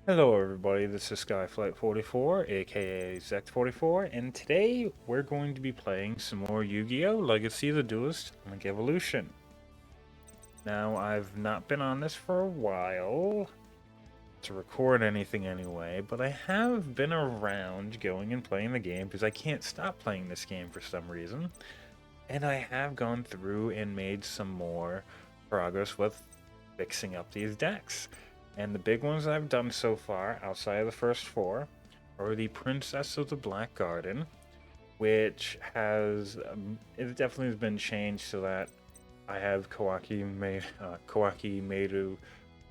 Hello everybody, this is Skyflight44, aka Zect44, and today we're going to be playing some more Yu-Gi-Oh! Legacy of the Duelist Link Evolution. Now, I've not been on this for a while to record anything anyway, but I have been around going and playing the game because I can't stop playing this game for some reason. And I have gone through and made some more progress with fixing up these decks. And the big ones I've done so far, outside of the first four, are the Princess of the Black Garden, which has it definitely has been changed so that I have Kawaki Meru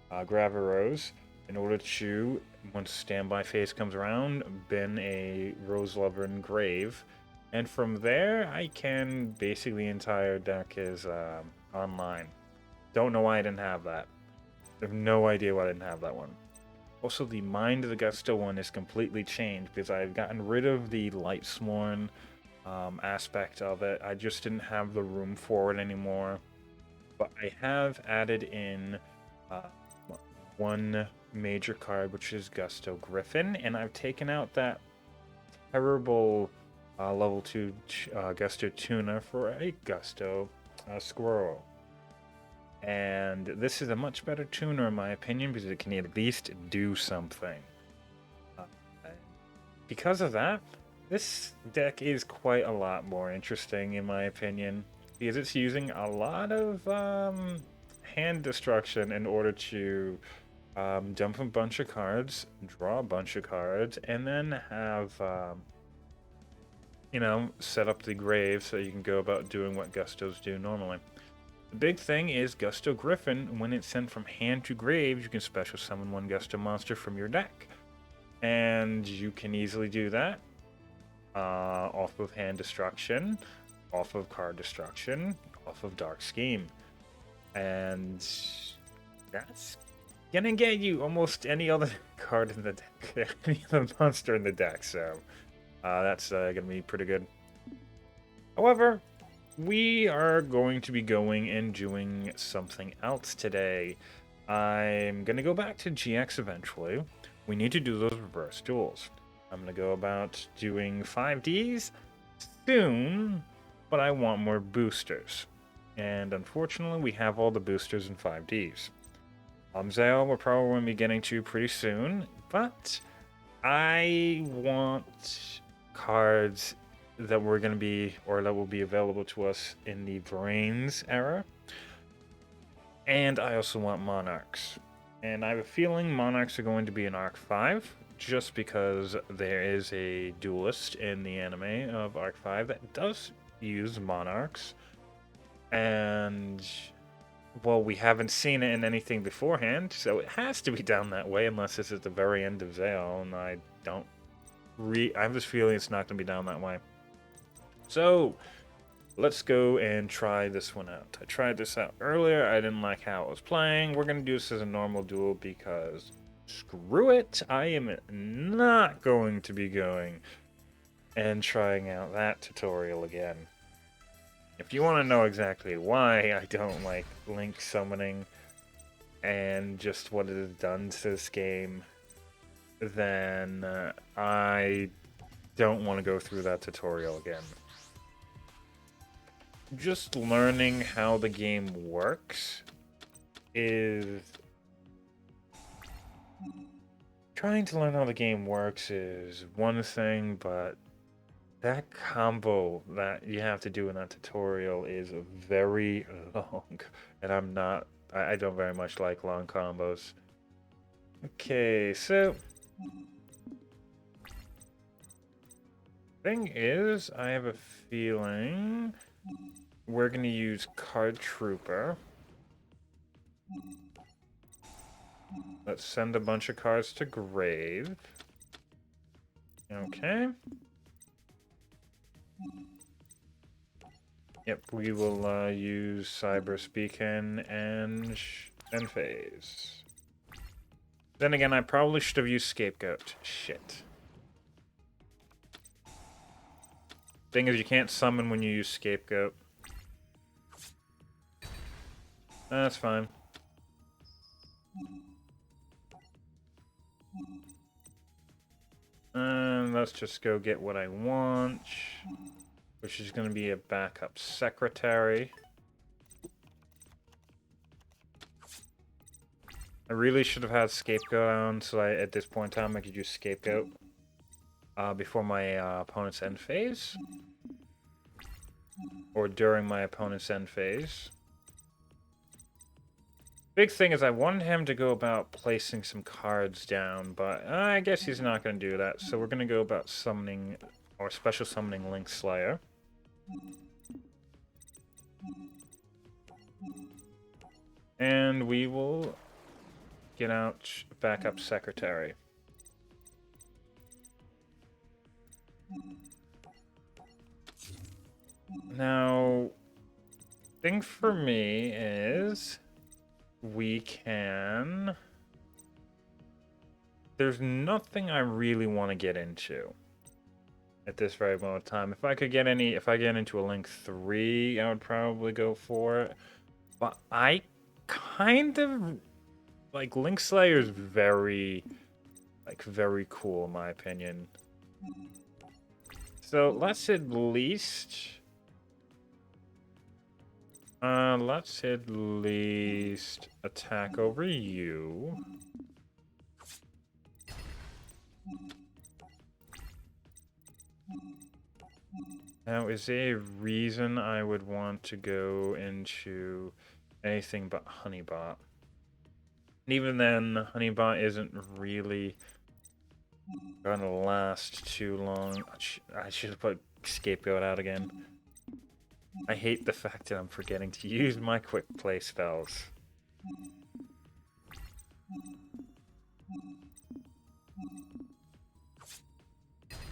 Gravarose in order to, once standby phase comes around, bin a Rose Lover and Grave. And from there, I can basically the entire deck is online. Don't know why I didn't have that. I have no idea why I didn't have that one. Also, the Mind of the Gusto one is completely changed because I've gotten rid of the Lightsworn aspect of it. I just didn't have the room for it anymore. But I have added in uh, one major card, which is Gusto Griffin, and I've taken out that terrible level 2 Gusto Tuna for a Gusto Squirrel. And this is a much better tuner in my opinion because it can at least do something. Uh, because of that, this deck is quite a lot more interesting in my opinion because it's using a lot of hand destruction in order to dump a bunch of cards, draw a bunch of cards, and then have set up the grave so you can go about doing what Gustos do normally. The big thing is Gusto Griffin. When it's sent from hand to grave, you can special summon one Gusto monster from your deck. And you can easily do that off of hand destruction, off of card destruction, off of Dark Scheme. And that's gonna get you almost any other card in the deck, any other monster in the deck, so that's gonna be pretty good. However, we are going to be going and doing something else today. I'm going to go back to GX eventually. We need to do those reverse duels. I'm going to go about doing 5Ds soon, but I want more boosters. And unfortunately, we have all the boosters in 5Ds. Zale we're probably going to be getting to pretty soon, but I want cards that we're going to be, or that will be available to us in the Vrains era. And I also want Monarchs. And I have a feeling Monarchs are going to be in Arc 5, just because there is a duelist in the anime of Arc 5 that does use Monarchs. And, well, we haven't seen it in anything beforehand, so it has to be down that way, unless this is the very end of Zale, and I have this feeling it's not going to be down that way. So, let's go and try this one out. I tried this out earlier. I didn't like how it was playing. We're going to do this as a normal duel because screw it. I am not going to be going and trying out that tutorial again. If you want to know exactly why I don't like Link summoning and just what it has done to this game, then I don't want to go through that tutorial again. Just learning how the game works is... Trying to learn how the game works is one thing, but that combo that you have to do in that tutorial is very long, and I don't very much like long combos. Okay, so... Thing is, I have a feeling we're going to use Card Trooper. Let's send a bunch of cards to grave. Okay. Yep, we will use Cyber Beacon and phase. Then again, I probably should have used Scapegoat. Shit. Thing is, you can't summon when you use Scapegoat. That's fine. let's just go get what I want, which is going to be a backup secretary. I really should have had Scapegoat on, so at this point in time I could use Scapegoat before my opponent's end phase. Or during my opponent's end phase. Big thing is I wanted him to go about placing some cards down, but I guess he's not going to do that. So we're going to go about summoning, or special summoning Link Slayer. And we will get out backup secretary. Now, thing for me is we can... There's nothing I really want to get into at this very moment of time. If I get into a Link 3, I would probably go for it. But I kind of like Link Slayer is very cool in my opinion. So let's at least attack over you. Now, is there a reason I would want to go into anything but Honeybot? And even then, Honeybot isn't really gonna last too long. I should have put Scapegoat out again. I hate the fact that I'm forgetting to use my quick play spells.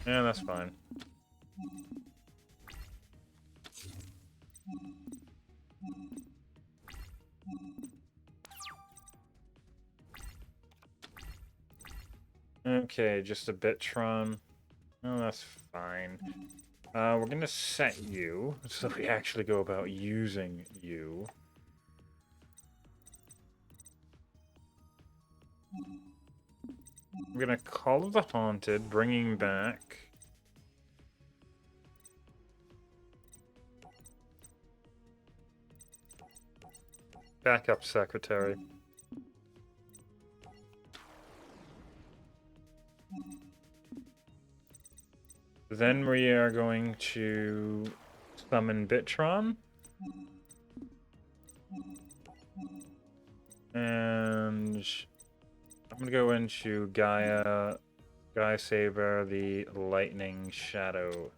Yeah, that's fine. Okay, just a Bitron. Oh, that's fine. We're gonna set you, so we actually go about using you. We're gonna Call of the Haunted, bringing back... Backup Secretary. Then we are going to summon Bitron. And I'm going to go into Gaia Saber, the Lightning Shadow.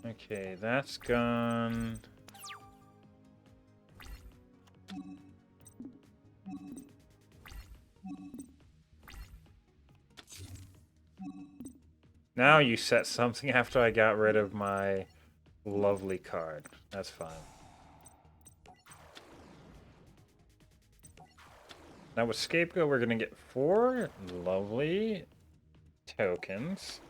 Okay, that's gone. Now you set something after I got rid of my lovely card. That's fine. Now with Scapegoat, we're gonna get 4 lovely tokens.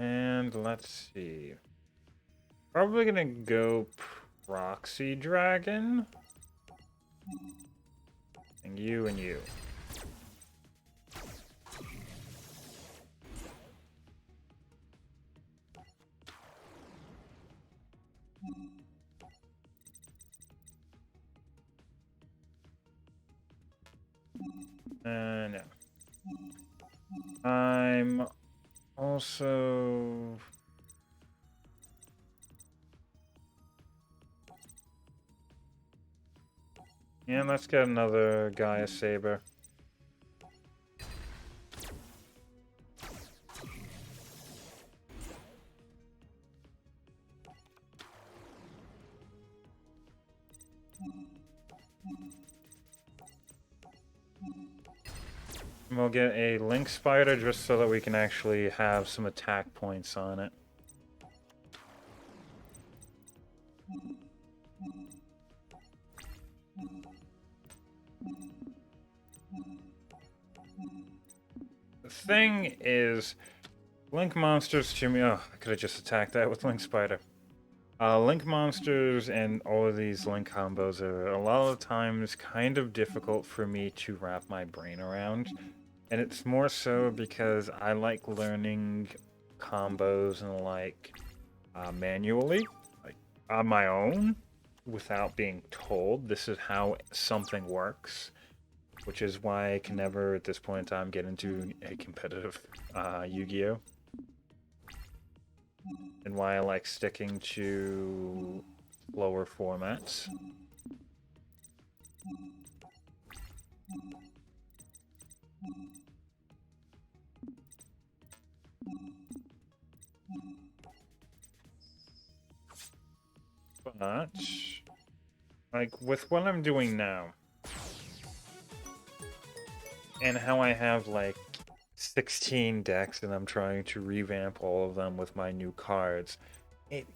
And let's see. Probably gonna go Proxy Dragon. And you and you. No. I'm also... Yeah, let's get another Gaia Saber. And we'll get a Link Spider just so that we can actually have some attack points on it. The thing is, Link monsters to me. Oh, I could have just attacked that with Link Spider. Link monsters and all of these Link combos are a lot of times kind of difficult for me to wrap my brain around. And it's more so because I like learning combos and manually, like on my own, without being told this is how something works. Which is why I can never, at this point in time, get into a competitive Yu-Gi-Oh! And why I like sticking to lower formats. But, like, with what I'm doing now, and how I have, like, 16 decks and I'm trying to revamp all of them with my new cards, it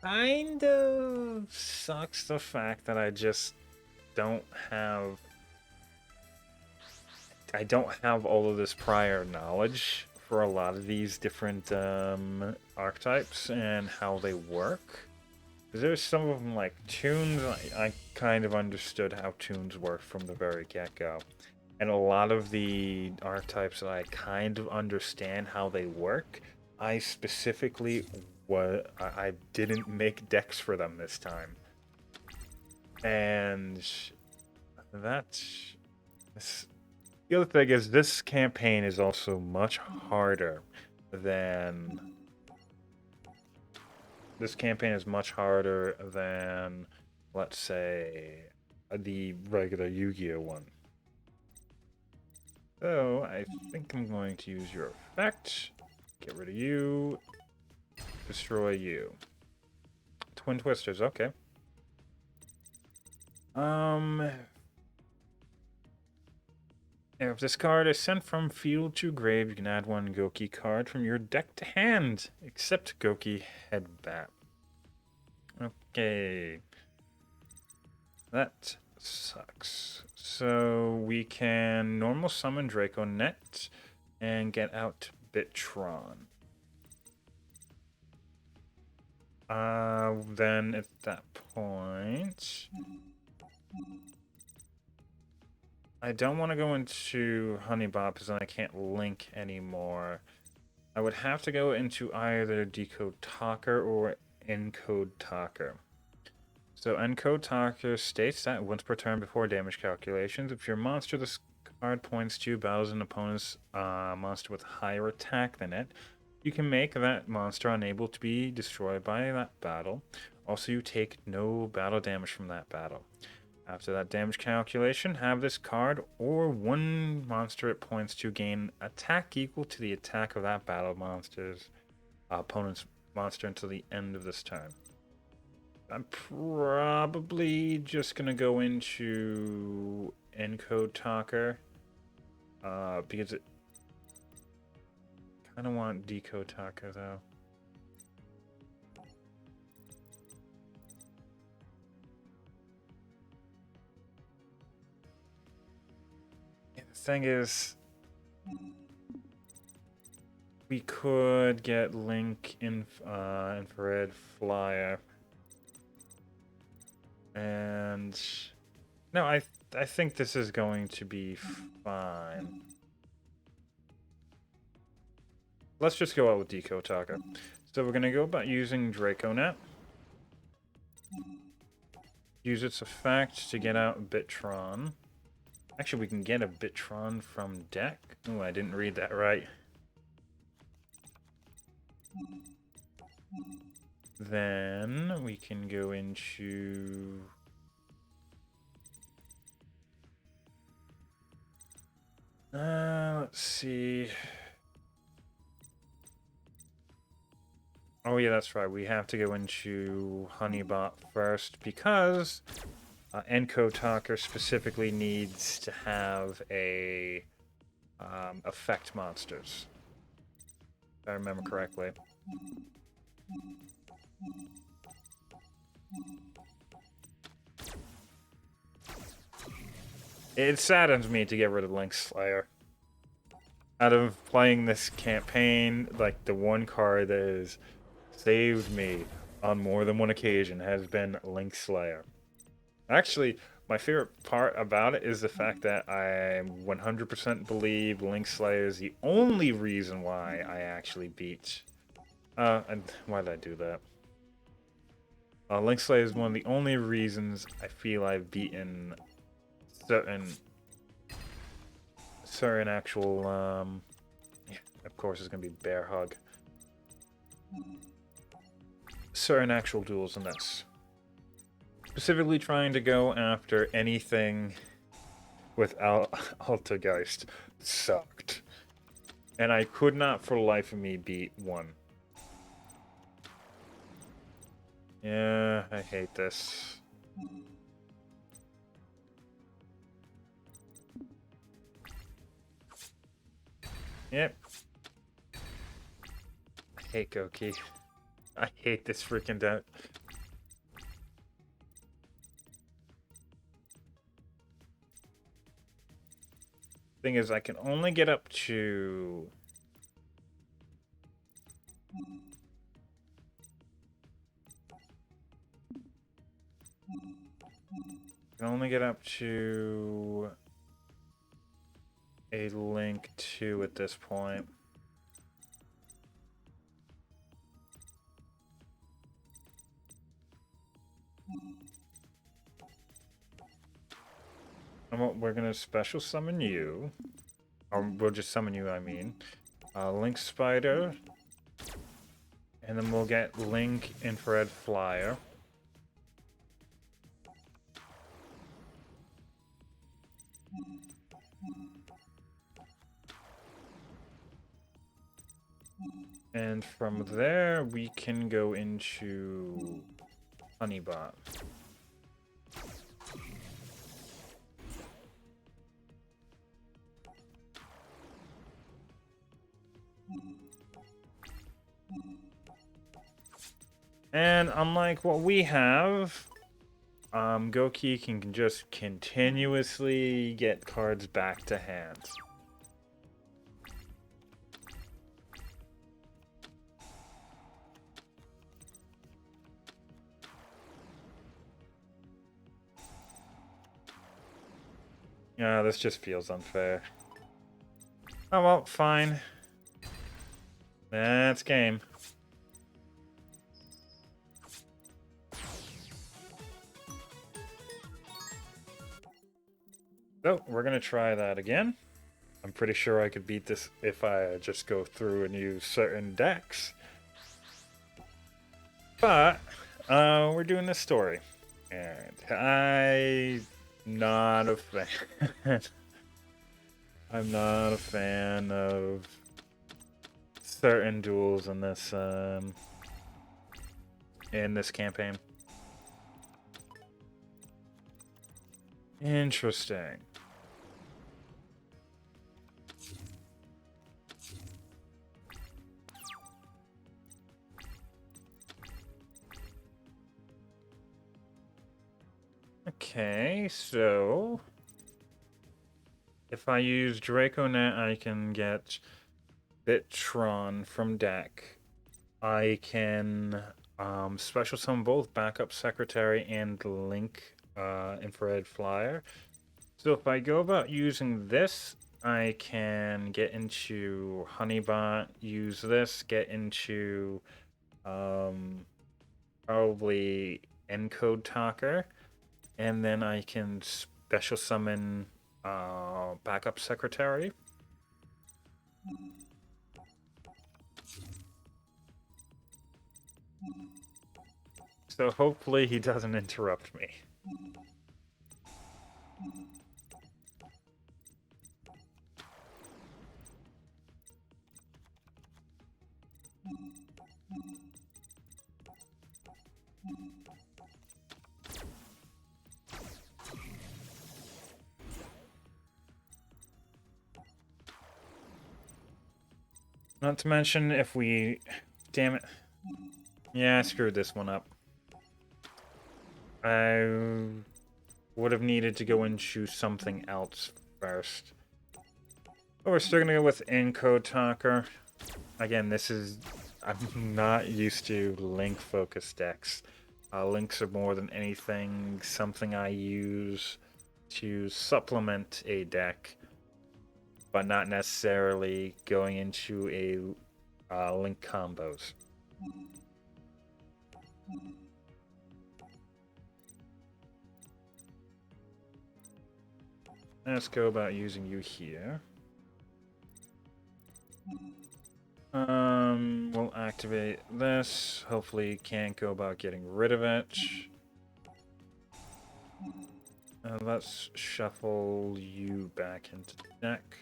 kind of sucks the fact that I just don't have... I don't have all of this prior knowledge for a lot of these different archetypes and how they work. Because there's some of them, like tunes, I kind of understood how tunes work from the very get-go. And a lot of the archetypes that I kind of understand how they work, I specifically I didn't make decks for them this time. And that's... The other thing is this campaign is also much harder than... This campaign is much harder than, let's say, the regular Yu-Gi-Oh! One. So, I think I'm going to use your effect. Get rid of you. Destroy you. Twin Twisters, okay. If this card is sent from field to grave, you can add one Goki card from your deck to hand, except Goki Headbat. Okay. That sucks. So we can normal summon Draco Net and get out Bitron. Then at that point... I don't want to go into Honeybot because then I can't link anymore. I would have to go into either Decode Talker or Encode Talker. So Encode Talker states that once per turn before damage calculations, if your monster this card points to battles an opponent's monster with higher attack than it, you can make that monster unable to be destroyed by that battle. Also, you take no battle damage from that battle. After that damage calculation, have this card or one monster it points to gain attack equal to the attack of that battle monster's opponent's monster until the end of this turn. I'm probably just gonna go into Encode Talker because it kind of want Decode Talker though. Thing is, we could get Link Infrared Flyer, and no, I think this is going to be fine. Let's just go out with Decode Talker. So we're gonna go about using Draconet. Use its effect to get out Bitron. Actually, we can get a Bitron from deck. Oh, I didn't read that right. Then we can go into... let's see. Oh yeah, that's right. We have to go into Honeybot first because... Encode Talker specifically needs to have a effect monsters, if I remember correctly. It saddens me to get rid of Link Slayer. Out of playing this campaign, like the one card that has saved me on more than one occasion has been Link Slayer. Actually, my favorite part about it is the fact that I 100% believe Link Slayer is the only reason why I actually beat. And why did I do that? Link Slayer is one of the only reasons I feel I've beaten certain actual, yeah, of course it's gonna be Bear Hug. Certain actual duels in this. Specifically trying to go after anything without Altergeist sucked. And I could not for the life of me beat one. Yeah, I hate this. Yep. I hate Goki. I hate this freaking deck. Thing is, I can only get up to... I can only get up to a Link 2 at this point. We're gonna special summon you. Or we'll just summon you, I mean. Link Spider. And then we'll get Link Infrared Flyer. And from there, we can go into Honeybot. And unlike what we have, Goki can just continuously get cards back to hand. Yeah, this just feels unfair. Oh well, fine. That's game. So, we're gonna try that again. I'm pretty sure I could beat this if I just go through and use certain decks. But, we're doing this story. And I'm not a fan. I'm not a fan of certain duels in this campaign. Interesting. Okay, so if I use DracoNet, I can get Bittron from deck. I can special summon both Backup Secretary and Link Infrared Flyer. So if I go about using this, I can get into Honeybot, use this, get into probably Encode Talker, and then I can special summon Backup Secretary. So hopefully he doesn't interrupt me. Not to mention if we... Damn it. Yeah, I screwed this one up. I would have needed to go into something else first. But we're still gonna go with Encode Talker. Again, I'm not used to link focus decks. Links are more than anything something I use to supplement a deck, but not necessarily going into a link combos. Let's go about using you here. We'll activate this. Hopefully can't go about getting rid of it. Let's shuffle you back into the deck.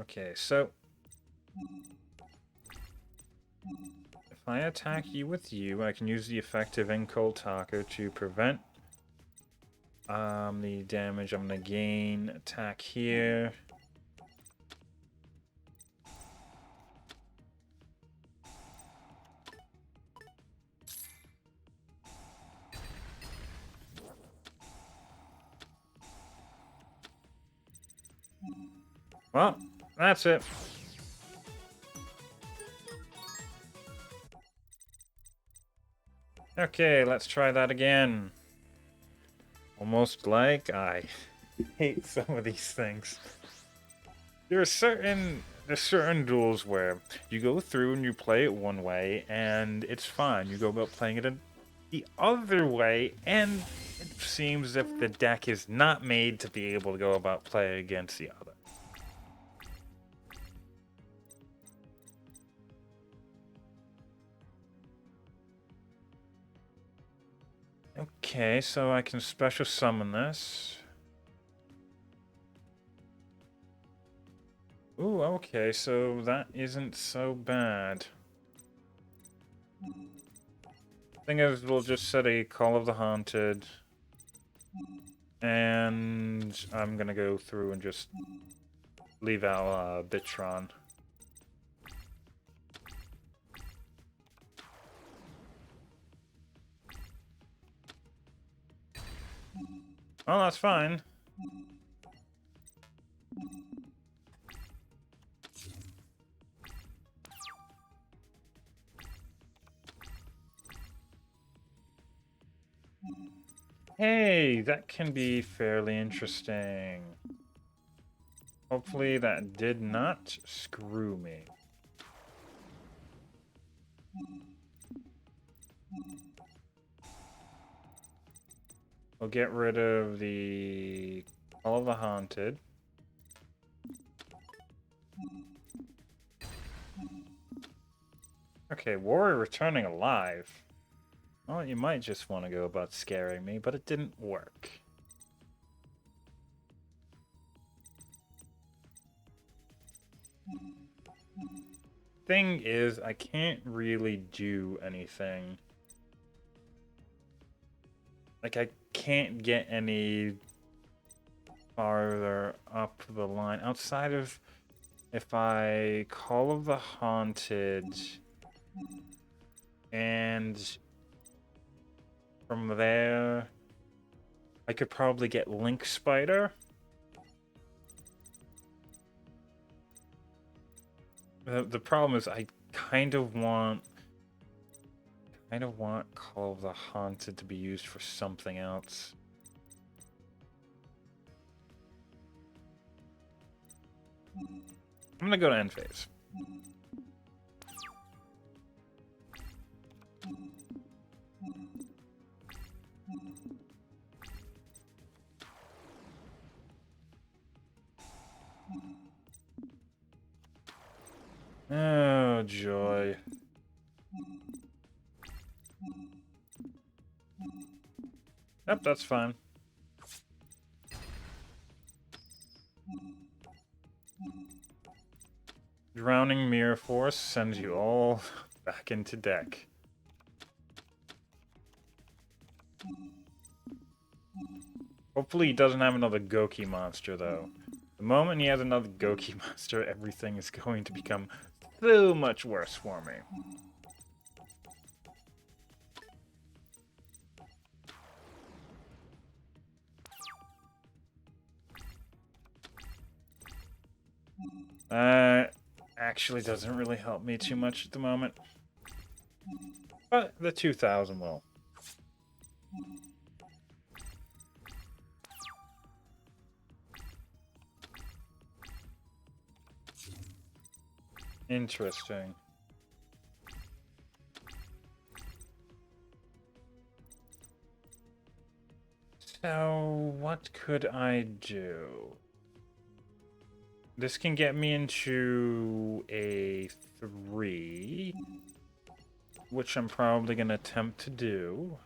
Okay, so if I attack you with you, I can use the effective Encode Talker to prevent the damage. I'm gonna gain attack here. Well, that's it. Okay, let's try that again. Almost like I hate some of these things. There's certain duels where you go through and you play it one way and it's fine. You go about playing it the other way and it seems as if the deck is not made to be able to go about playing against the other. Okay, so I can special summon this. Ooh, okay, so that isn't so bad. Thing is, we'll just set a Call of the Haunted. And I'm gonna go through and just leave out Bitron. Well, that's fine. Hey, that can be fairly interesting. Hopefully that did not screw me. We'll get rid of the Call of the Haunted. Okay, Warrior returning alive. Well, you might just want to go about scaring me, but it didn't work. Thing is, I can't really do anything. Like, I can't get any farther up the line outside of if I Call of the Haunted and from there I could probably get Link Spider. The problem is I kind of want Call of the Haunted to be used for something else. I'm gonna go to end phase. Oh, joy. Yep, that's fine. Drowning Mirror Force sends you all back into deck. Hopefully he doesn't have another Goki monster, though. The moment he has another Goki monster, everything is going to become so much worse for me. Actually doesn't really help me too much at the moment. But the 2000 will. Interesting. So, what could I do? This can get me into a 3, which I'm probably going to attempt to do.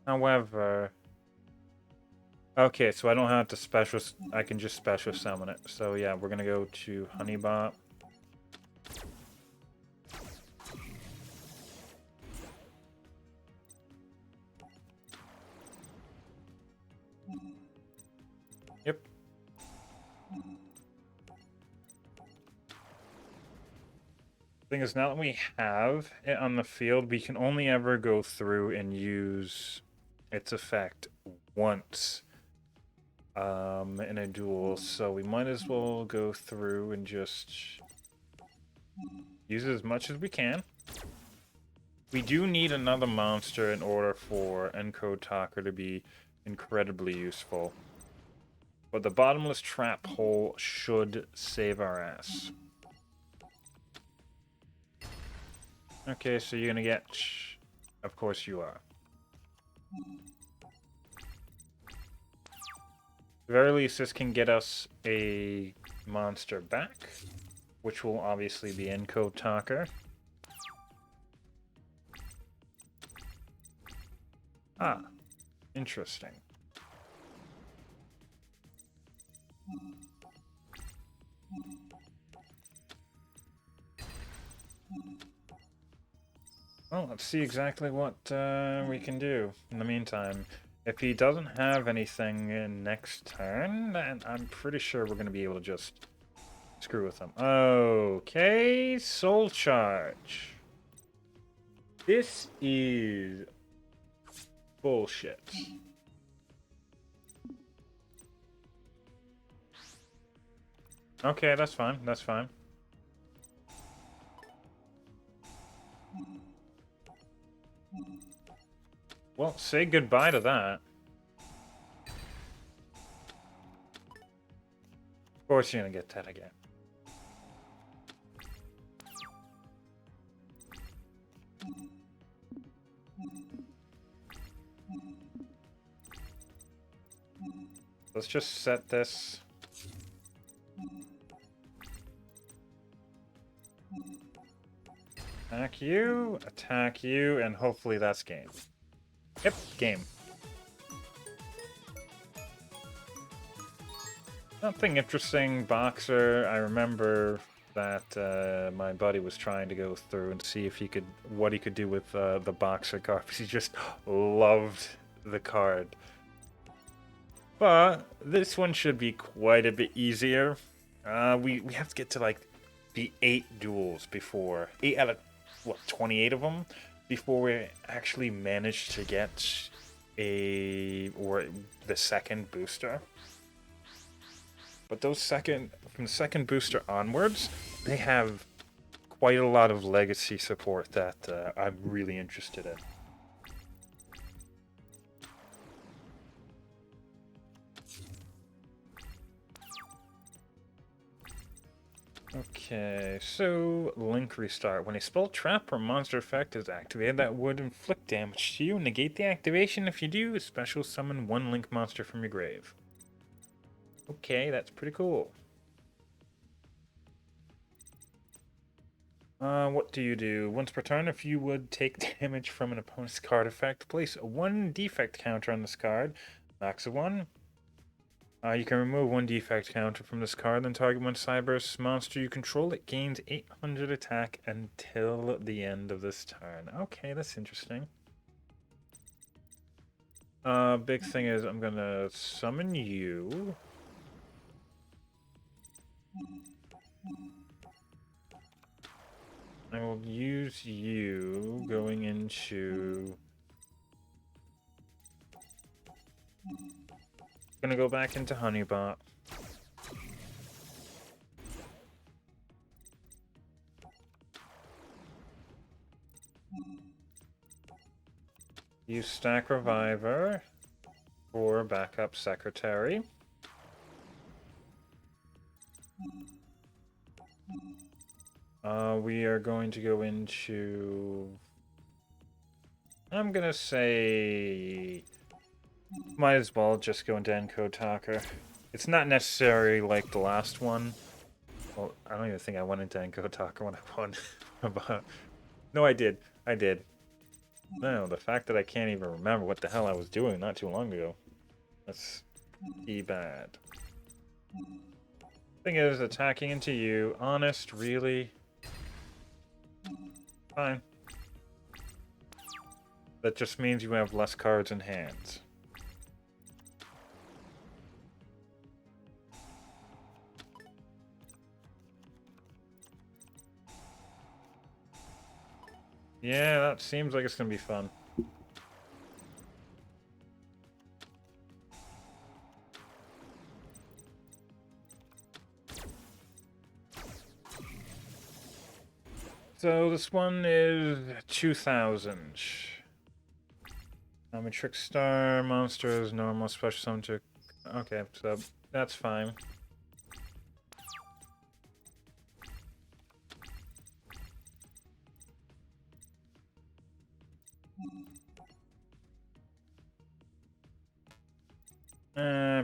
However, okay, so I don't have to special, I can just special summon it. So yeah, we're gonna go to Honeybot. Yep. Thing is, now that we have it on the field, we can only ever go through and use its effect once in a duel, so we might as well go through and just use it as much as we can. We do need another monster in order for Encode Talker to be incredibly useful. But the bottomless trap hole should save our ass. Okay, so you're gonna get... Of course you are. At the very least, this can get us a monster back, which will obviously be Encode Talker. Ah, interesting. Well, let's see exactly what we can do in the meantime. If he doesn't have anything in next turn, then I'm pretty sure we're going to be able to just screw with him. Okay, Soul Charge. This is bullshit. Okay, that's fine. That's fine. Well, say goodbye to that. Of course you're gonna get that again. Let's just set this. Attack you, and hopefully that's game. Yep, game. Nothing interesting, Boxer. I remember that my buddy was trying to go through and see if he could, what he could do with the Boxer card, because he just loved the card. But this one should be quite a bit easier. We have to get to like the 8 duels before, 8 out of what, 28 of them, before we actually manage to get the second booster. But those from the second booster onwards, they have quite a lot of legacy support that I'm really interested in. Okay, so Link Restart. When a spell, trap, or monster effect is activated that would inflict damage to you, negate the activation. If you do, special summon one Link monster from your grave. Okay, that's pretty cool. What do you do? Once per turn, if you would take damage from an opponent's card effect, place one defect counter on this card, max of 1. You can remove one defect counter from this card, then target one Cyberse monster you control. It gains 800 attack until the end of this turn. Okay, that's interesting. Big thing is I'm gonna summon you. I will use you going into... Gonna go back into Honeybot. Use Stack Reviver for backup secretary. We are going to go into... I'm gonna say... Might as well just go into Encode Talker. It's not necessarily like the last one. Well, I don't even think I went into Encode Talker when I won. But... No, I did. I did. No, the fact that I can't even remember what the hell I was doing not too long ago. That's bad. Thing is, attacking into you. Honest, really? Fine. That just means you have less cards in hand. Yeah, that seems like it's gonna be fun. So this one is 2000. I'm a Trickstar, monsters, normal, special summon to... Okay, so that's fine.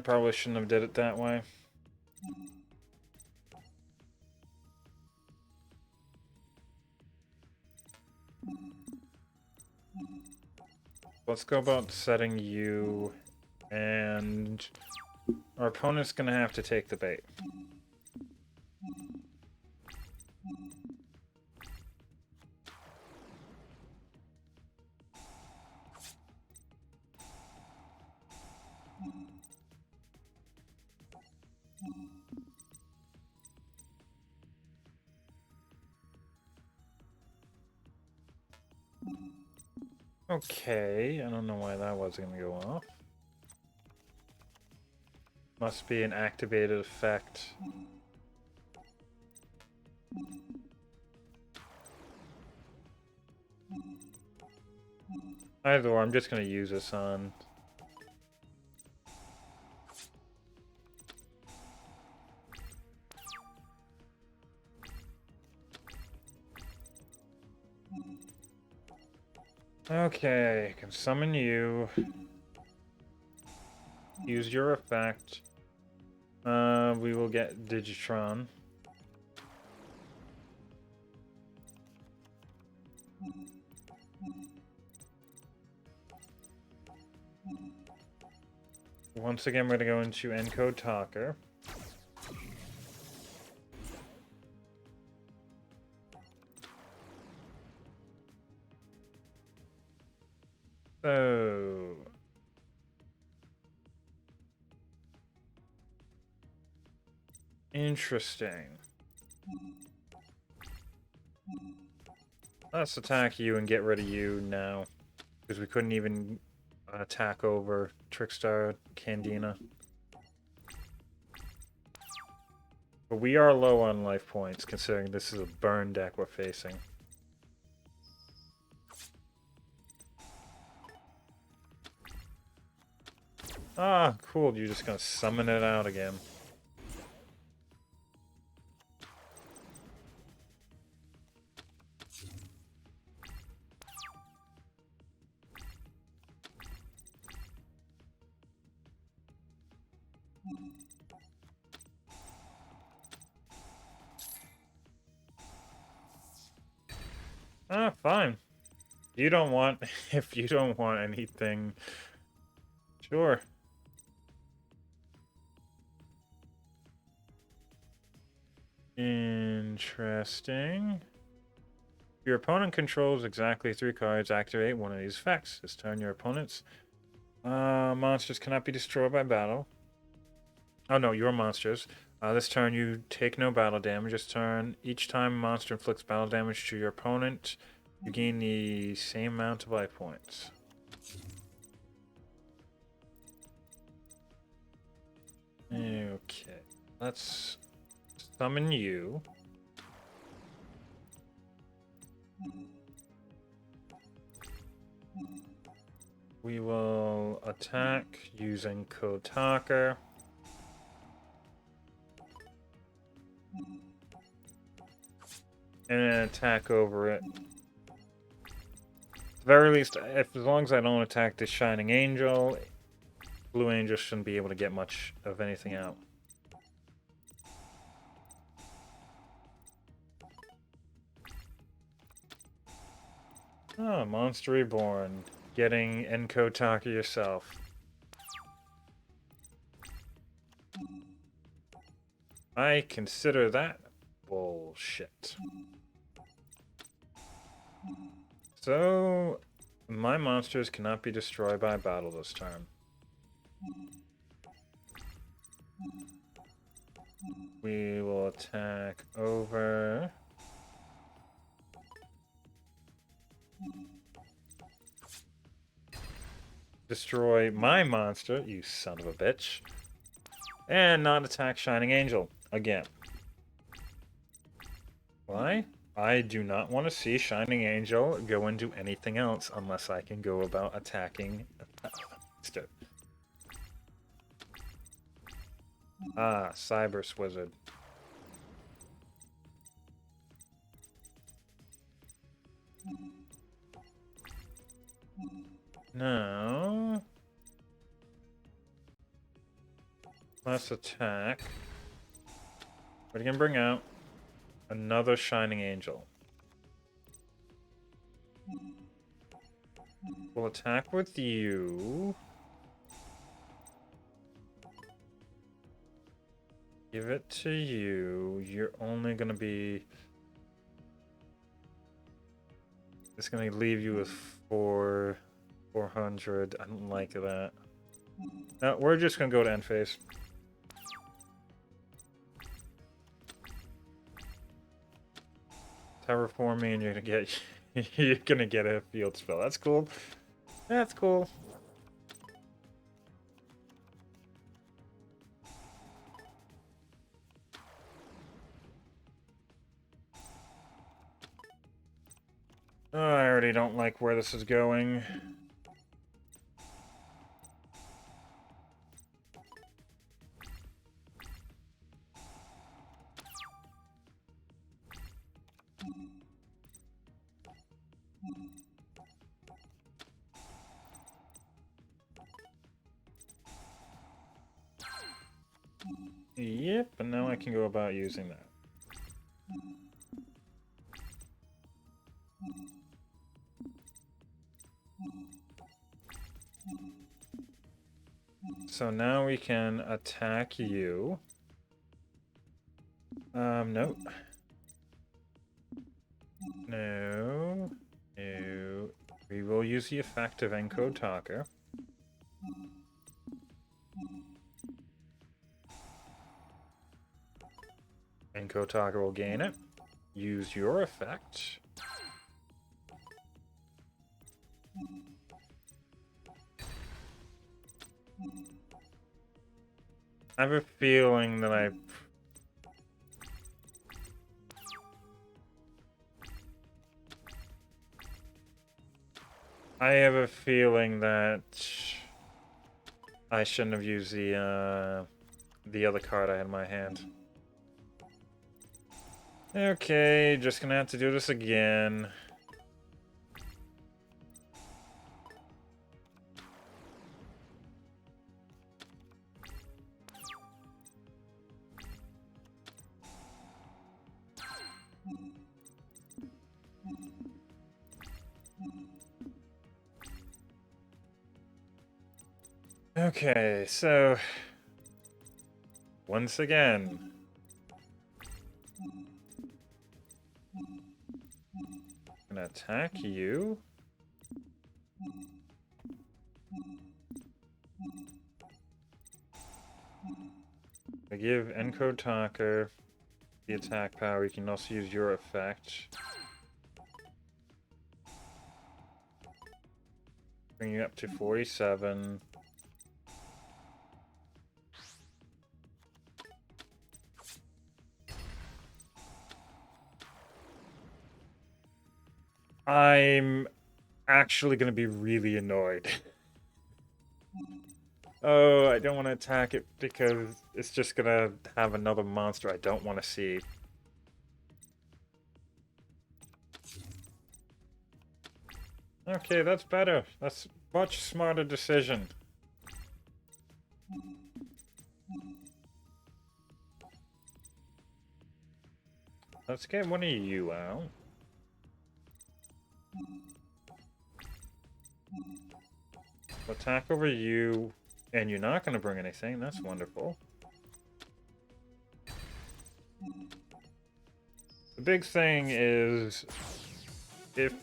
Probably shouldn't have did it that way. Let's go about setting you, and our opponent's gonna have to take the bait. Okay, I don't know why that wasn't gonna go off. Must be an activated effect. Either or, I'm just gonna use this on... Okay, I can summon you. Use your effect. We will get Digitron. Once again, we're going to go into Encode Talker. So... Interesting. Let's attack you and get rid of you now. Because we couldn't even attack over Trickstar Candina. But we are low on life points, considering this is a burn deck we're facing. Ah, cool. You're just gonna summon it out again. Ah, fine. You don't want... If you don't want anything... Sure. Interesting. If your opponent controls exactly 3 cards, activate one of these effects. This turn, your opponent's monsters cannot be destroyed by battle. Oh no, your monsters. This turn you take no battle damage. This turn, each time a monster inflicts battle damage to your opponent, you gain the same amount of life points. Okay, let's summon you. We will attack using Code Talker. And then attack over it. At the very least, as long as I don't attack the Shining Angel, Blue Angel shouldn't be able to get much of anything out. Oh, Monster Reborn. Getting Enko Taka yourself. I consider that bullshit. So, my monsters cannot be destroyed by battle this turn. We will attack over. Destroy my monster, you son of a bitch. And not attack Shining Angel again. Why? I do not want to see Shining Angel go into anything else unless I can go about attacking. Ah, Cyber Wizard. No. Let's attack. What are you gonna bring out? Another Shining Angel. We'll attack with you. Give it to you. You're only gonna be... It's gonna leave you with 400. I don't like that. No, we're just gonna go to end phase. Terraform me and you're gonna get a field spell. That's cool. That's cool. Oh, I already don't like where this is going. Yep, and now I can go about using that. So now we can attack you. No. No. No. We will use the effect of Encode Talker. Encode Talker will gain it. Use your effect. I have a feeling that I have a feeling that I shouldn't have used the other card I had in my hand. Okay, just gonna have to do this again. Okay, so once again, I'm gonna attack you. I give Encode Talker the attack power. You can also use your effect. Bring you up to 47. I'm actually going to be really annoyed. Oh, I don't want to attack it because it's just going to have another monster I don't want to see. Okay, that's better. That's a much smarter decision. Let's get one of you out. Attack over you, and you're not going to bring anything. That's wonderful. The big thing is if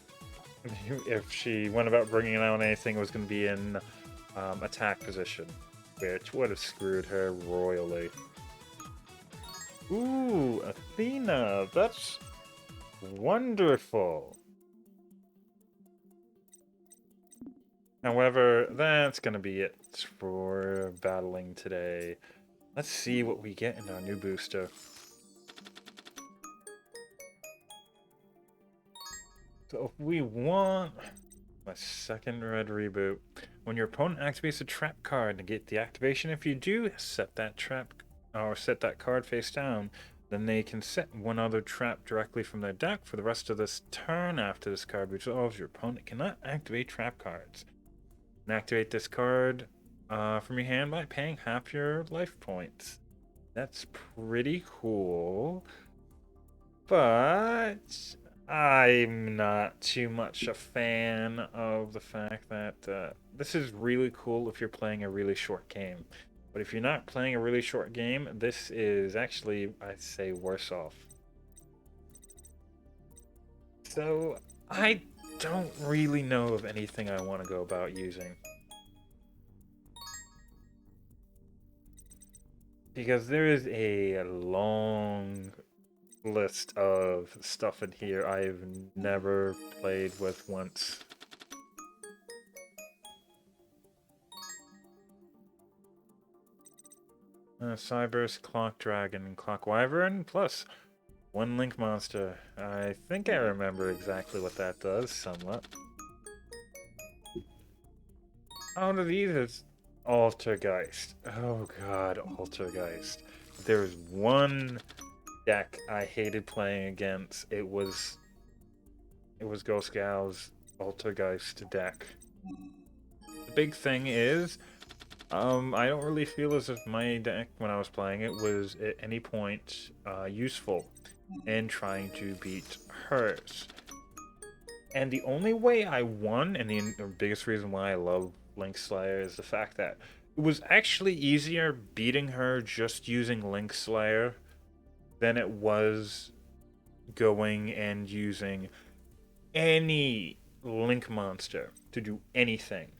she went about bringing out anything, it was going to be in attack position, which would have screwed her royally. Ooh, Athena, that's wonderful. However, that's going to be it for battling today. Let's see what we get in our new booster. So if we want a second red reboot, when your opponent activates a trap card, negate the activation. If you do, set that trap or set that card face down. Then they can set one other trap directly from their deck for the rest of this turn. After this card resolves, your opponent cannot activate trap cards. And activate this card from your hand by paying half your life points. That's pretty cool. But I'm not too much a fan of the fact that this is really cool if you're playing a really short game. But if you're not playing a really short game, this is actually, I'd say, worse off. So, I don't really know of anything I want to go about using. Because there is a long list of stuff in here I've never played with once. Cyberse, Clock Dragon, Clock Wyvern, plus one Link Monster. I think I remember exactly what that does, somewhat. Out of these is Altergeist. Oh god, Altergeist. There was one deck I hated playing against. It was Ghost Gal's Altergeist deck. The big thing is, I don't really feel as if my deck, when I was playing it, was at any point useful in trying to beat hers. And the only way I won, and the biggest reason why I love Link Slayer, is the fact that it was actually easier beating her just using Link Slayer than it was going and using any Link monster to do anything.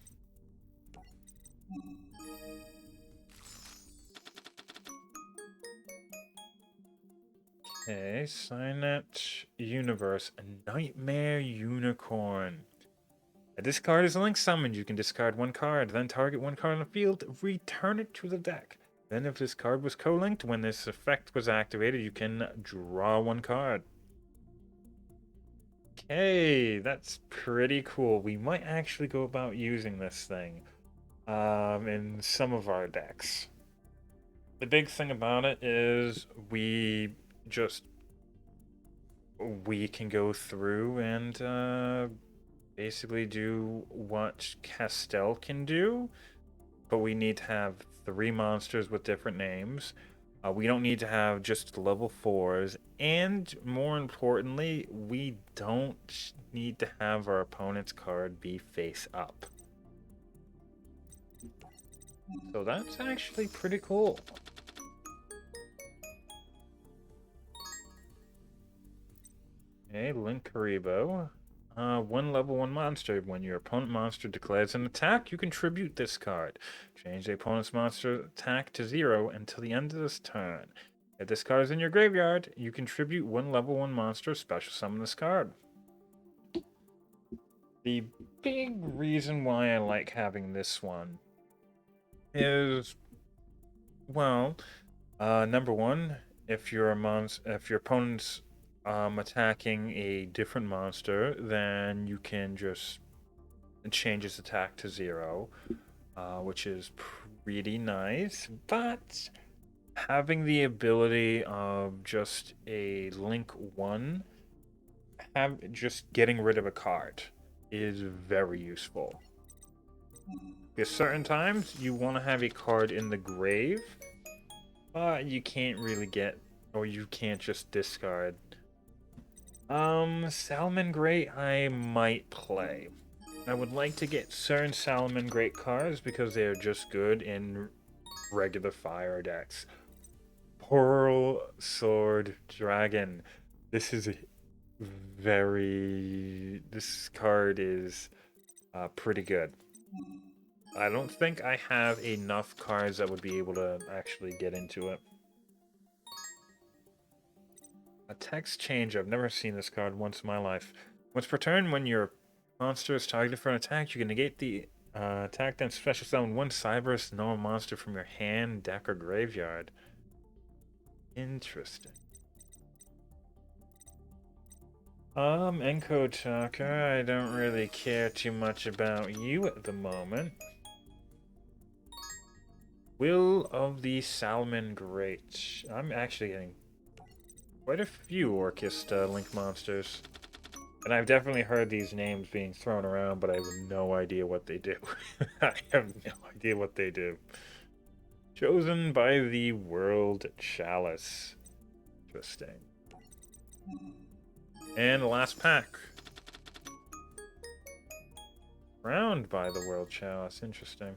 Okay, Signet Universe, a Nightmare Unicorn. This card is Link summoned. You can discard one card, then target one card on the field, return it to the deck. Then if this card was co-linked, when this effect was activated, you can draw one card. Okay, that's pretty cool. We might actually go about using this thing in some of our decks. The big thing about it is we can go through and basically do what Castell can do, but we need to have 3 monsters with different names. We don't need to have just level 4s, and more importantly, we don't need to have our opponent's card be face up. So that's actually pretty cool. Okay, Link Karibo. One level 1 monster. When your opponent monster declares an attack, you contribute this card. Change the opponent's monster attack to 0 until the end of this turn. If this card is in your graveyard, you contribute one level 1 monster, special summon this card. The big reason why I like having this one is, well, number one, if your opponent's attacking a different monster, then you can just change its attack to 0, which is pretty nice. But having the ability of just a link 1, just getting rid of a card is very useful. Because certain times you want to have a card in the grave, but you can't really get, or you can't just discard. Salamangreat I might play. I would like to get certain Salamangreat cards because they are just good in regular fire decks. Pearl Sword Dragon. This is this card is pretty good. I don't think I have enough cards that would be able to actually get into it. A text change. I've never seen this card once in my life. Once per turn, when your monster is targeted for an attack, you can negate the attack, then special summon one Cyberus normal monster from your hand, deck, or graveyard. Interesting. Enko Tucker, I don't really care too much about you at the moment. Will of the Salamangreat. I'm actually getting quite a few Orchestra Link monsters. And I've definitely heard these names being thrown around, but I have no idea what they do. I have no idea what they do. Chosen by the World Chalice. Interesting. And last pack. Crowned by the World Chalice. Interesting.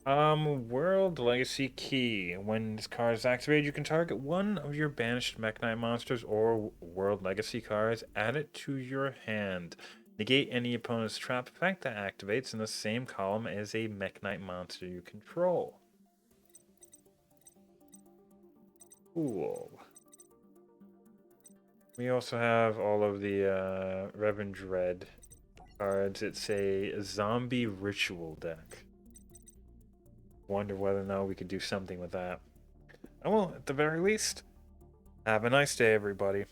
World Legacy Key. When this card is activated, you can target one of your banished Mech Knight monsters or World Legacy cards, add it to your hand. Negate any opponent's trap effect that activates in the same column as a Mech Knight monster you control. Cool. We also have all of the Revan Dread cards. It's a zombie ritual deck. Wonder whether or not we could do something with that. Oh, well, at the very least, have a nice day, everybody.